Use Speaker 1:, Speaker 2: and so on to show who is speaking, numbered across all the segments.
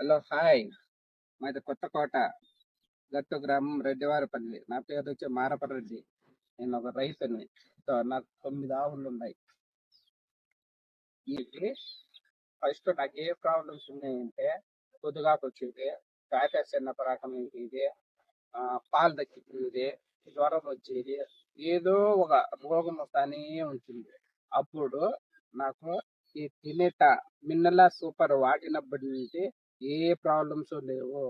Speaker 1: Hello hi. మాది కొత్తకోట గట్టు గ్రామం రెడ్డివారిపల్లి. నా పేరు వచ్చి మారపరెడ్డి. నేను ఒక రైతుని. నాకు 9 ఆవులు ఉన్నాయి. ఇది ఫస్ట్ నాకు ఏ ప్రాబ్లమ్స్ ఉన్నాయంటే పొద్దుగాకు వచ్చేది, ఫ్యాటస్ చిన్న రకం ఇది, పాలు తగ్గిపోయేది, జ్వరం వచ్చేది, ఏదో ఒక రోగం వస్తానే ఉంటుంది. అప్పుడు నాకు ఈ తినేట మిన్నలా సూపర్ వాడినప్పటి నుంచి ఏ ప్రాబ్లమ్స్ లేవు.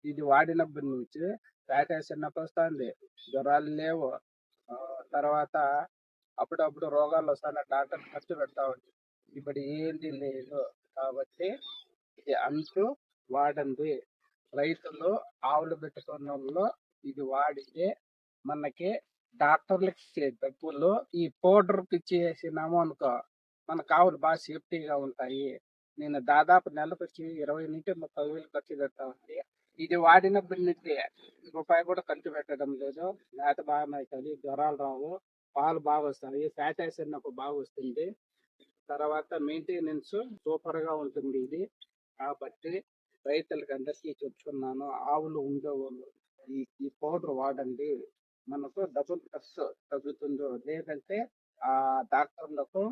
Speaker 1: ఇది వాడినప్పటి నుంచి ఫ్యాటస్ చిన్నప్పుడు వస్తుంది, జ్వరాలు లేవు. ఆ, తర్వాత అప్పుడప్పుడు రోగాలు వస్తాన డాక్టర్ ఖర్చు పెడతా ఉంది. ఇప్పుడు ఏంది లేదు. కాబట్టి ఇది అంటూ వాడండి. రైతులు ఆవులు పెట్టుకున్న వాళ్ళు ఇది వాడితే మనకి డాక్టర్లకు ఇచ్చే డబ్బులు ఈ పౌడర్కి ఇచ్చేసినాము అనుకో, మనకు ఆవులు బాగా సేఫ్టీగా ఉంటాయి. నేను దాదాపు నెలకు వచ్చి 20 నుంచి 30 వేలు ఖర్చు పెడతా ఉంది. ఇది వాడినప్పటి నుంచి రూపాయి కూడా ఖర్చు పెట్టడం లేదు. లేత బాగా అవుతుంది, జ్వరాలు రావు, పాలు బాగా వస్తాయి, ఫ్యాట్ అయినప్పుడు బాగా వస్తుంది. తర్వాత మెయింటెనెన్స్ సూపర్ గా ఉంటుంది ఇది. కాబట్టి రైతులకి అందరికీ చెప్తున్నాను, ఆవులు ఉండేవాళ్ళు ఈ పౌడర్ వాడండి. మనకు డబుల్ ఖర్చు తగ్గుతుందో, లేదంటే ఆ డాక్టర్లకు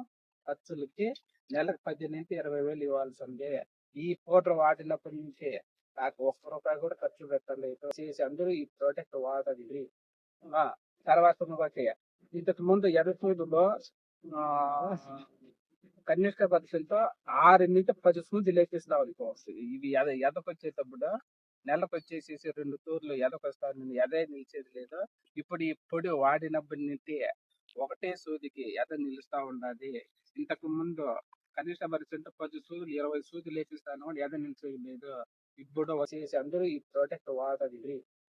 Speaker 1: ఖర్చులకి నెలకు 10 నుంచి 20 వేలు ఇవ్వాల్సిందే. ఈ పౌడర్ వాడినప్పటి నుంచి నాకు ఒక్క రూపాయి కూడా ఖర్చు పెట్టలేదు. చేసి అందరూ ఈ ప్రోడక్ట్ వాడండి. ఆ, తర్వాత ఇంకొకటి, ఇంతకు ముందు ఎర్రచూదులో కనిష్ట పక్షంతో 6 నుంచి 10 సూదులు వేపిస్తాం అనుకో. ఇవి ఎదకొచ్చేటప్పుడు నెలకు వచ్చేసేసి 2 తూర్లు ఎదకొస్తాను, ఎదే నిలిచేది లేదు. ఇప్పుడు ఈ పొడి వాడినప్పటి నుంచి ఒకటే సూదికి ఎద నిలుస్తా ఉన్నది. ఇంతకు ముందు కనిష్ట పరిస్థితి 10 సూదులు 20 సూదులు వేపిస్తాను, ఎద నిలిచేది లేదు. ఇప్పుడు వచ్చేసి అందరూ ఈ ప్రోడక్ట్ వాడండి.